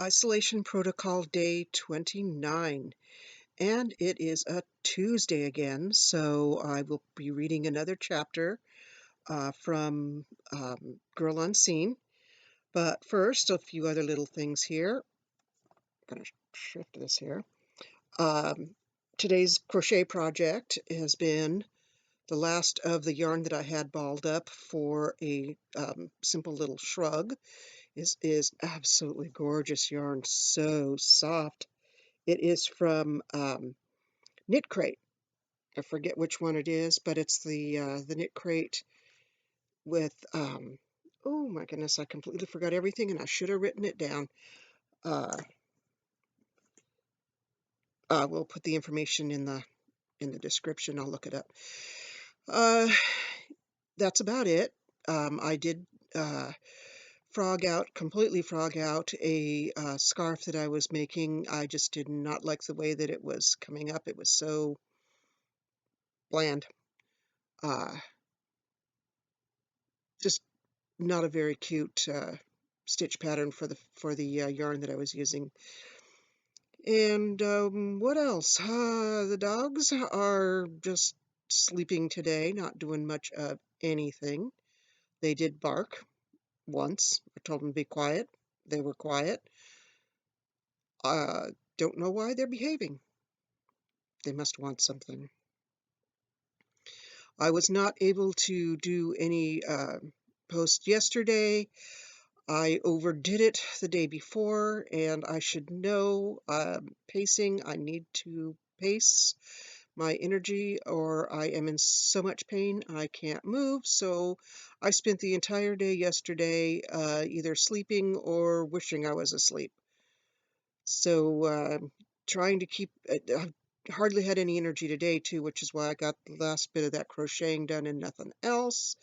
Isolation Protocol Day 29, and it is a Tuesday again, so I will be reading another chapter from Girl Unseen. But first, a few other little things here. I'm going to shift this here. Um, Today's crochet project has been the last of the yarn that I had balled up for a simple little shrug. Is absolutely gorgeous yarn, so soft. It is from Knitcrate. I forget which one it is, but it's the Knitcrate with oh my goodness, I completely forgot everything, and I should have written it down. Uh, I will put the information in the description. I'll look it up. Uh, that's about it. I did completely frog out a scarf that I was making. I just did not like the way that it was coming up. It was so bland. Uh, just not a very cute stitch pattern for the yarn that I was using. And what else? The dogs are just sleeping today, not doing much of anything. They did bark once. I told them to be quiet. They were quiet. Don't know why they're behaving. They must want something. I was not able to do any post yesterday. I overdid it the day before, and I should know pacing. I need to pace my energy, or I am in so much pain I can't move. So I spent the entire day yesterday either sleeping or wishing I was asleep. So trying to keep, I've hardly had any energy today too, which is why I got the last bit of that crocheting done and nothing else.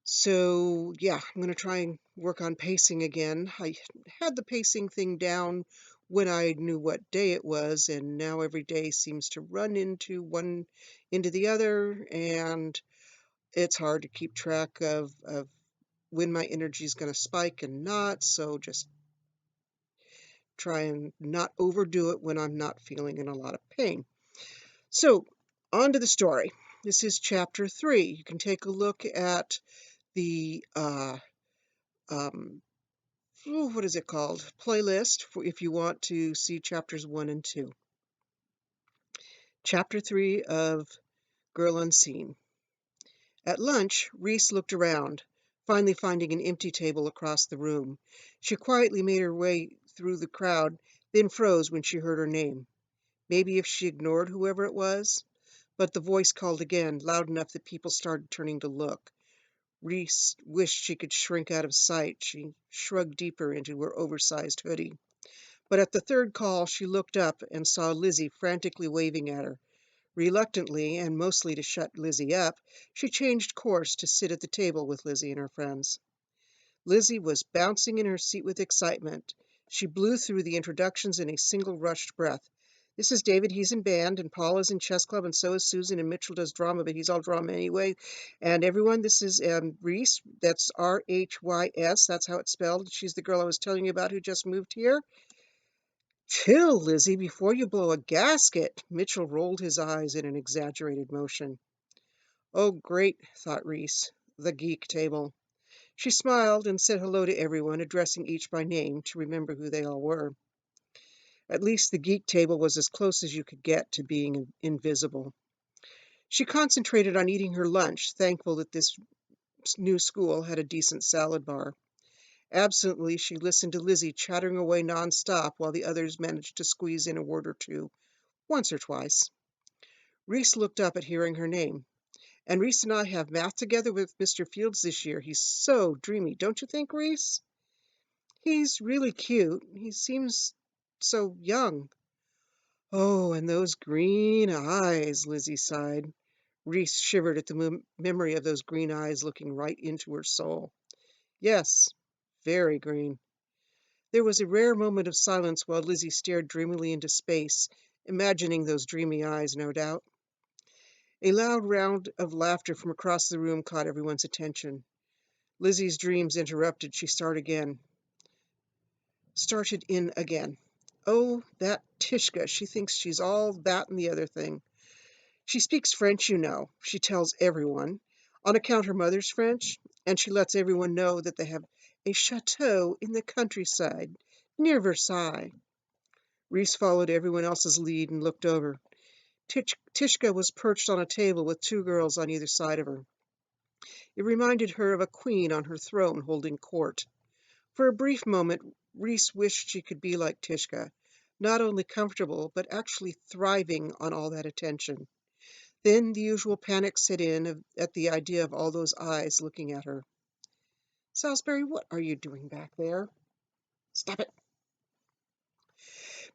So yeah, I'm going to try and work on pacing again. I had the pacing thing down when I knew what day it was, and now every day seems to run into the other, and it's hard to keep track of when my energy is going to spike and not, so just try and not overdo it when I'm not feeling in a lot of pain. So, on to the story. This is chapter 3. You can take a look at the what is it called? Playlist for if you want to see chapters 1 and 2. Chapter 3 of Girl Unseen. At lunch, Reese looked around, finally finding an empty table across the room. She quietly made her way through the crowd, then froze when she heard her name. Maybe if she ignored whoever it was? But the voice called again, loud enough that people started turning to look. Reese wished she could shrink out of sight. She shrugged deeper into her oversized hoodie. But at the third call, she looked up and saw Lizzie frantically waving at her. Reluctantly, and mostly to shut Lizzie up, she changed course to sit at the table with Lizzie and her friends. Lizzie was bouncing in her seat with excitement. She blew through the introductions in a single rushed breath. This is David, he's in band, and Paul is in chess club, and so is Susan, and Mitchell does drama, but he's all drama anyway. And everyone, this is Reese, that's R-H-Y-S, that's how it's spelled. She's the girl I was telling you about who just moved here. Chill, Lizzie, before you blow a gasket. Mitchell rolled his eyes in an exaggerated motion. Oh, great, thought Reese, the geek table. She smiled and said hello to everyone, addressing each by name to remember who they all were. At least the geek table was as close as you could get to being invisible. She concentrated on eating her lunch, thankful that this new school had a decent salad bar. Absently, she listened to Lizzie chattering away nonstop while the others managed to squeeze in a word or two, once or twice. Reese looked up at hearing her name. And Reese and I have math together with Mr. Fields this year. He's so dreamy, don't you think, Reese? He's really cute. He seems so young. Oh, and those green eyes, Lizzie sighed. Reese shivered at the memory of those green eyes looking right into her soul. Yes, very green. There was a rare moment of silence while Lizzie stared dreamily into space, imagining those dreamy eyes, no doubt. A loud round of laughter from across the room caught everyone's attention. Lizzie's dreams interrupted. She started again. started in again. Oh, that Tishka, she thinks she's all that and the other thing. She speaks French, you know, she tells everyone, on account her mother's French, and she lets everyone know that they have a chateau in the countryside, near Versailles. Reese followed everyone else's lead and looked over. Tishka was perched on a table with two girls on either side of her. It reminded her of a queen on her throne holding court. For a brief moment, Reese wished she could be like Tishka, not only comfortable, but actually thriving on all that attention. Then the usual panic set in at the idea of all those eyes looking at her. Salisbury, what are you doing back there? Stop it.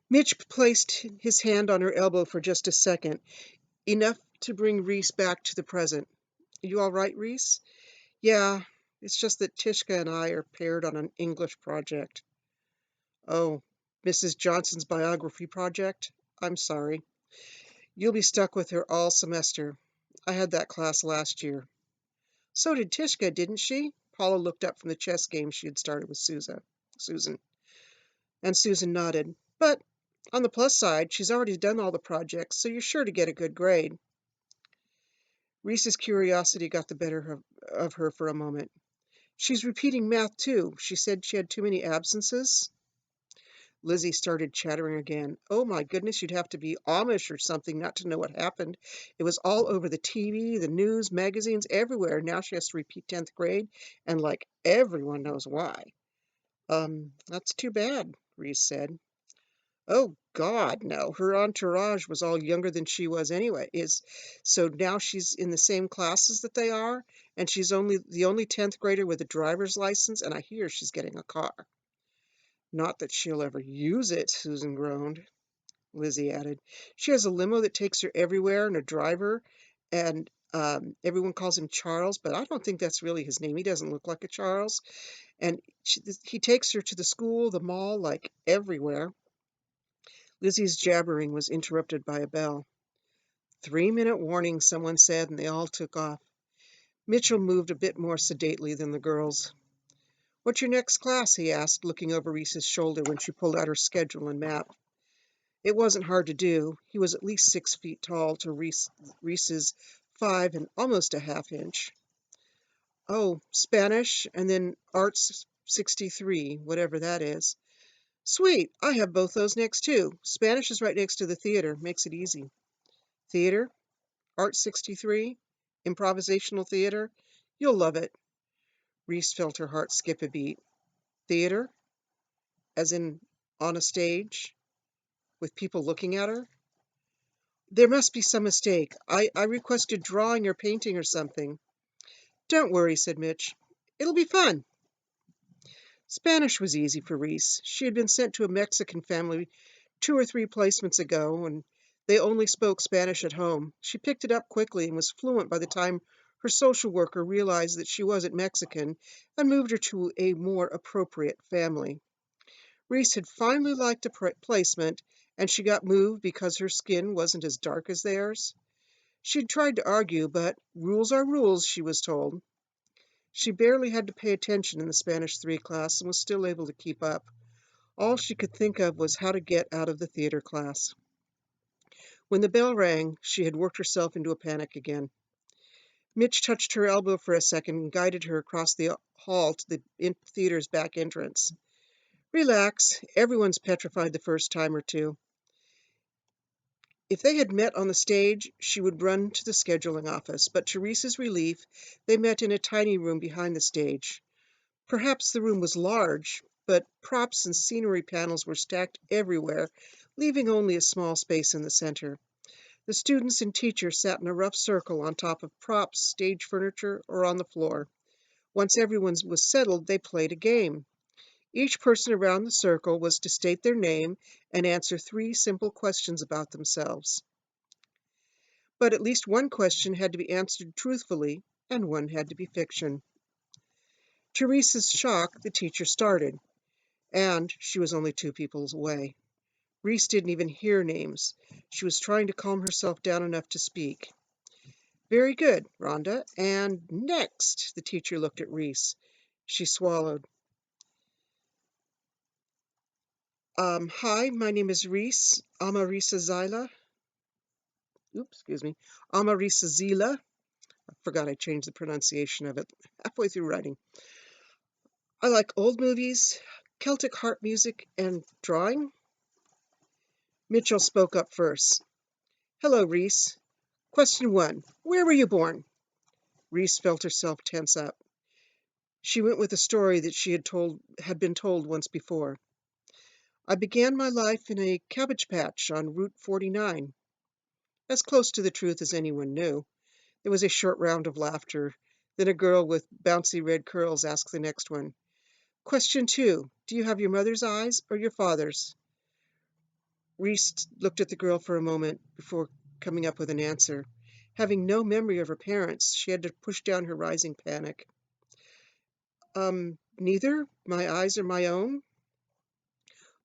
Mitch placed his hand on her elbow for just a second, enough to bring Reese back to the present. You all right, Reese? Yeah, it's just that Tishka and I are paired on an English project. Oh, Mrs. Johnson's biography project? I'm sorry. You'll be stuck with her all semester. I had that class last year. So did Tishka, didn't she? Paula looked up from the chess game she had started with Susan. And Susan nodded. But on the plus side, she's already done all the projects, so you're sure to get a good grade. Reese's curiosity got the better of her for a moment. She's repeating math, too. She said she had too many absences. Lizzie started chattering again. Oh, my goodness, you'd have to be Amish or something not to know what happened. It was all over the TV, the news, magazines, everywhere. Now she has to repeat 10th grade, and like everyone knows why. That's too bad, Reese said. Oh, God, no. Her entourage was all younger than she was anyway. So now she's in the same classes that they are, and she's the only 10th grader with a driver's license, and I hear she's getting a car. Not that she'll ever use it, Susan groaned. Lizzie added. She has a limo that takes her everywhere and a driver, and everyone calls him Charles, but I don't think that's really his name. He doesn't look like a Charles. And he takes her to the school, the mall, like everywhere. Lizzie's jabbering was interrupted by a bell. 3-minute warning, someone said, and they all took off. Mitchell moved a bit more sedately than the girls. What's your next class? He asked, looking over Reese's shoulder when she pulled out her schedule and map. It wasn't hard to do. He was at least 6 feet tall to Reese's 5 and almost a half inch. Oh, Spanish, and then Arts 63, whatever that is. Sweet, I have both those next too. Spanish is right next to the theater, makes it easy. Theater? Art 63? Improvisational theater? You'll love it. Reese felt her heart skip a beat. Theater? As in on a stage? With people looking at her? There must be some mistake. I requested drawing or painting or something. Don't worry, said Mitch. It'll be fun. Spanish was easy for Reese. She had been sent to a Mexican family 2 or 3 placements ago, and they only spoke Spanish at home. She picked it up quickly and was fluent by the time her social worker realized that she wasn't Mexican and moved her to a more appropriate family. Reese had finally liked a placement, and she got moved because her skin wasn't as dark as theirs. She'd tried to argue, but rules are rules, she was told. She barely had to pay attention in the Spanish 3 class and was still able to keep up. All she could think of was how to get out of the theater class. When the bell rang, she had worked herself into a panic again. Mitch touched her elbow for a second and guided her across the hall to the theater's back entrance. Relax. Everyone's petrified the first time or two. If they had met on the stage, she would run to the scheduling office, but to Reese's relief, they met in a tiny room behind the stage. Perhaps the room was large, but props and scenery panels were stacked everywhere, leaving only a small space in the center. The students and teachers sat in a rough circle on top of props, stage furniture, or on the floor. Once everyone was settled, they played a game. Each person around the circle was to state their name and answer 3 simple questions about themselves. But at least one question had to be answered truthfully, and one had to be fiction. To Reese's shock, the teacher started, and she was only 2 people away. Reese didn't even hear names. She was trying to calm herself down enough to speak. Very good, Rhonda. And next, the teacher looked at Reese. She swallowed. Hi, my name is Reese Amarisa Zila. Oops, excuse me. Amarisa Zila. I forgot I changed the pronunciation of it halfway through writing. I like old movies, Celtic harp music, and drawing. Mitchell spoke up first. Hello, Reese. Question 1. Where were you born? Reese felt herself tense up. She went with a story that she had been told once before. I began my life in a cabbage patch on Route 49. As close to the truth as anyone knew. There was a short round of laughter. Then a girl with bouncy red curls asked the next one. Question 2. Do you have your mother's eyes or your father's? Reese looked at the girl for a moment before coming up with an answer. Having no memory of her parents, she had to push down her rising panic. Neither. My eyes are my own.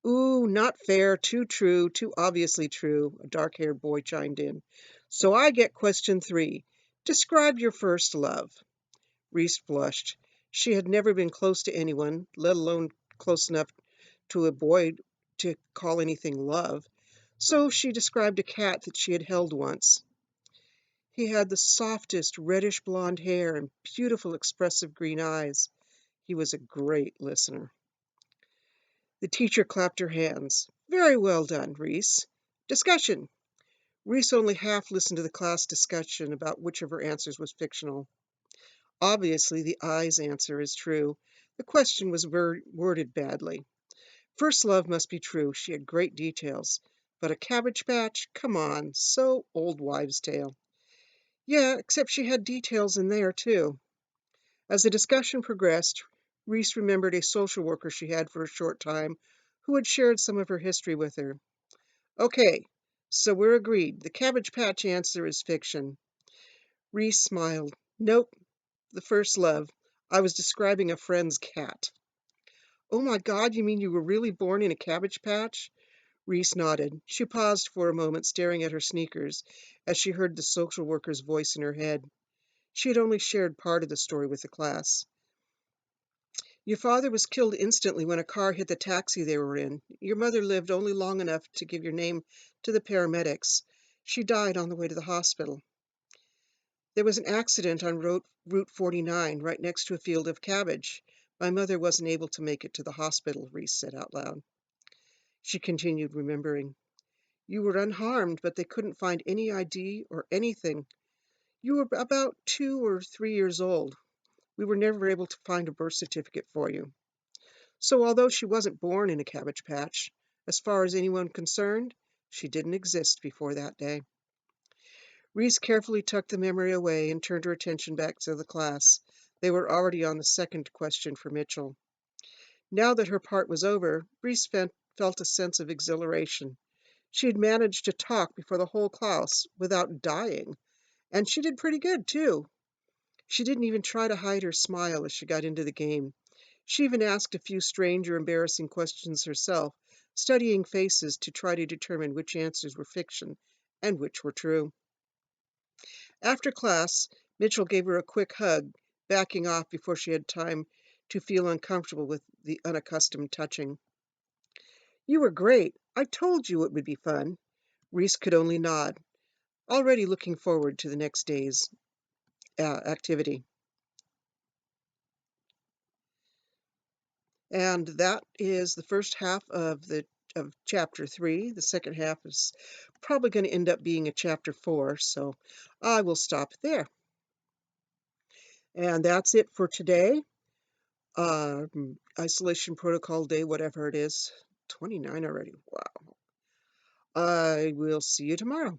Ooh, not fair, too true, too obviously true, a dark-haired boy chimed in. So I get question 3. Describe your first love. Reese blushed. She had never been close to anyone, let alone close enough to a boy to call anything love. So she described a cat that she had held once. He had the softest reddish blonde hair and beautiful expressive green eyes. He was a great listener. The teacher clapped her hands. Very well done, Reese. Discussion. Reese only half listened to the class discussion about which of her answers was fictional. Obviously, the eyes answer is true. The question was worded badly. First love must be true. She had great details. But a cabbage patch? Come on, so old wives' tale. Yeah, except she had details in there, too. As the discussion progressed, Reese remembered a social worker she had for a short time who had shared some of her history with her. Okay, so we're agreed. The cabbage patch answer is fiction. Reese smiled. Nope, the first love. I was describing a friend's cat. Oh my God, you mean you were really born in a cabbage patch? Reese nodded. She paused for a moment, staring at her sneakers, as she heard the social worker's voice in her head. She had only shared part of the story with the class. Your father was killed instantly when a car hit the taxi they were in. Your mother lived only long enough to give your name to the paramedics. She died on the way to the hospital. There was an accident on Route 49, right next to a field of cabbage. My mother wasn't able to make it to the hospital, Reese said out loud. She continued, remembering. You were unharmed, but they couldn't find any ID or anything. You were about 2 or 3 years old. We were never able to find a birth certificate for you. So although she wasn't born in a cabbage patch, as far as anyone concerned, she didn't exist before that day. Reese carefully tucked the memory away and turned her attention back to the class. They were already on the second question for Mitchell. Now that her part was over, Reese felt a sense of exhilaration. She had managed to talk before the whole class without dying, and she did pretty good, too. She didn't even try to hide her smile as she got into the game. She even asked a few strange or embarrassing questions herself, studying faces to try to determine which answers were fiction and which were true. After class, Mitchell gave her a quick hug, backing off before she had time to feel uncomfortable with the unaccustomed touching. You were great. I told you it would be fun. Reese could only nod, already looking forward to the next day's activity. And that is the first half of chapter 3. The second half is probably going to end up being a chapter 4, so I will stop there. And that's it for today. Isolation Protocol Day, whatever it is. 29 already. Wow. I will see you tomorrow.